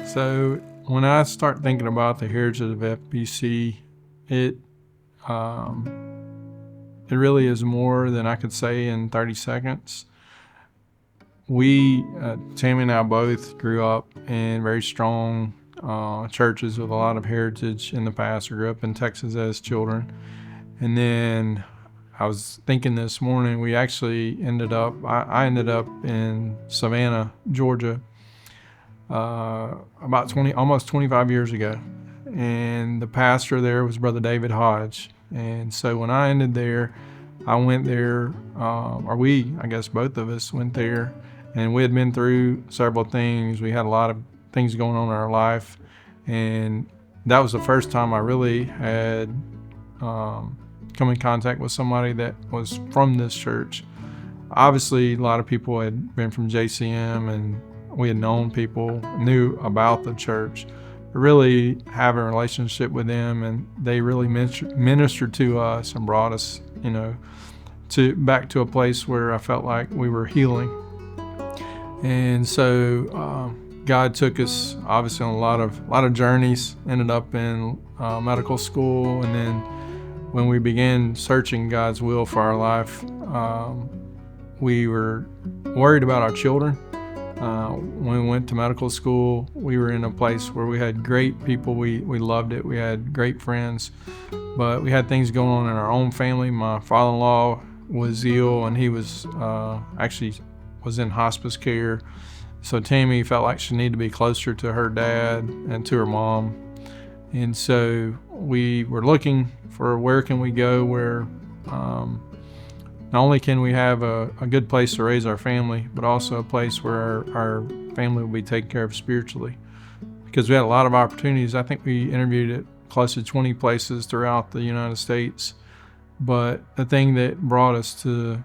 So when I start thinking about the heritage of FBC, it it really is more than I could say in 30 seconds. We, Tammy and I both grew up in very strong churches with a lot of heritage in the past. We grew up in Texas as children. And then I was thinking this morning, we actually I ended up in Savannah, Georgia, about almost 25 years ago. And the pastor there was Brother David Hodge. And so when I ended there, I went there, I guess both of us went there, and we had been through several things. We had a lot of things going on in our life. And that was the first time I really had come in contact with somebody that was from this church. Obviously, a lot of people had been from JCM, and we had known people, knew about the church, but really having a relationship with them, and they really ministered to us and brought us, back to a place where I felt like we were healing. And so God took us obviously on a lot of journeys. Ended up in medical school, and then when we began searching God's will for our life, we were worried about our children. When we went to medical school, we were in a place where we had great people. We loved it. We had great friends, but we had things going on in our own family. My father-in-law was ill, and he was actually was in hospice care. So Tammy felt like she needed to be closer to her dad and to her mom. And so we were looking for where can we go where not only can we have a good place to raise our family, but also a place where our family will be taken care of spiritually. Because we had a lot of opportunities. I think we interviewed at close to 20 places throughout the United States. But the thing that brought us to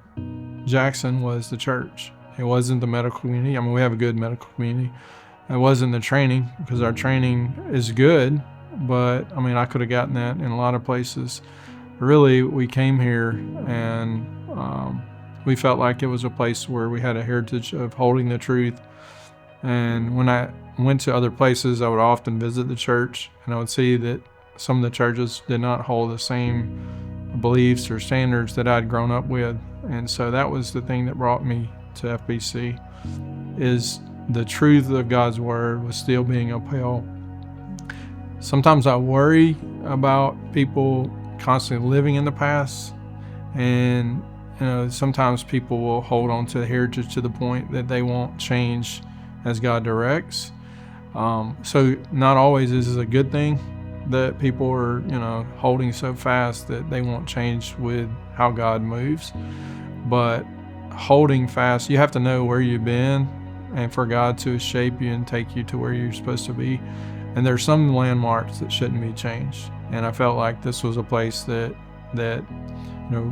Jackson was the church. It wasn't the medical community. I mean, we have a good medical community. It wasn't the training, because our training is good, but I mean, I could have gotten that in a lot of places. Really, we came here and we felt like it was a place where we had a heritage of holding the truth. And when I went to other places, I would often visit the church, and I would see that some of the churches did not hold the same beliefs or standards that I'd grown up with. And so that was the thing that brought me to FBC, is the truth of God's word was still being upheld. Sometimes I worry about people constantly living in the past, and sometimes people will hold on to the heritage to the point that they won't change as God directs. So not always is it a good thing that people are holding so fast that they won't change with how God moves. But holding fast, you have to know where you've been, and for God to shape you and take you to where you're supposed to be. And there's some landmarks that shouldn't be changed. And I felt like this was a place that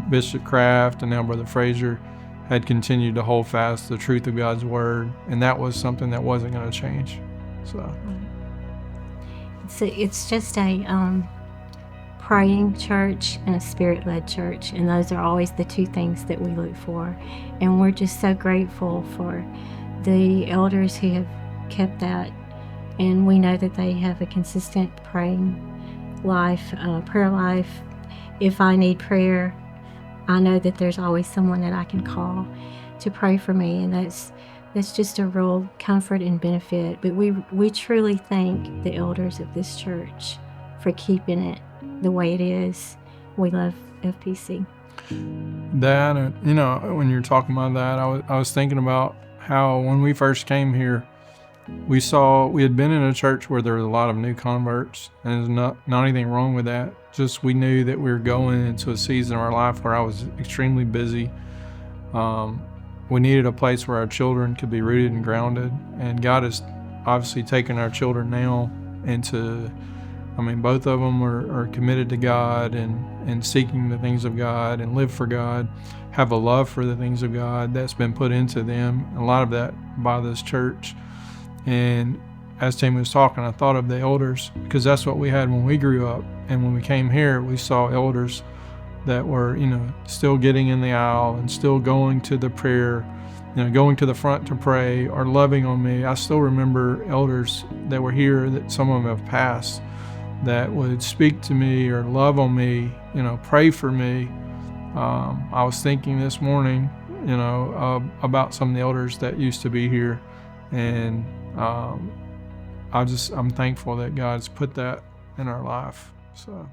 Bishop Kraft and now Brother Frazier had continued to hold fast the truth of God's word, and that was something that wasn't going to change. So it's just a praying church and a spirit-led church, and those are always the two things that we look for. And we're just so grateful for the elders who have kept that, and we know that they have a consistent praying life, prayer life. If I need prayer, I know that there's always someone that I can call to pray for me, and that's just a real comfort and benefit. But we truly thank the elders of this church for keeping it the way it is. We love FPC. That, when you're talking about that, I was thinking about how when we first came here, we had been in a church where there was a lot of new converts, and there's not anything wrong with that. Just we knew that we were going into a season of our life where I was extremely busy. We needed a place where our children could be rooted and grounded, and God has obviously taken our children now into, both of them are committed to God and seeking the things of God and live for God, have a love for the things of God that's been put into them, a lot of that by this church. And as Tammy was talking, I thought of the elders, because that's what we had when we grew up. And when we came here, we saw elders that were, still getting in the aisle and still going to the prayer going to the front to pray or loving on me. I still remember elders that were here, that some of them have passed, that would speak to me or love on me, pray for me. I was thinking this morning, about some of the elders that used to be here, and I'm thankful that God's put that in our life. So.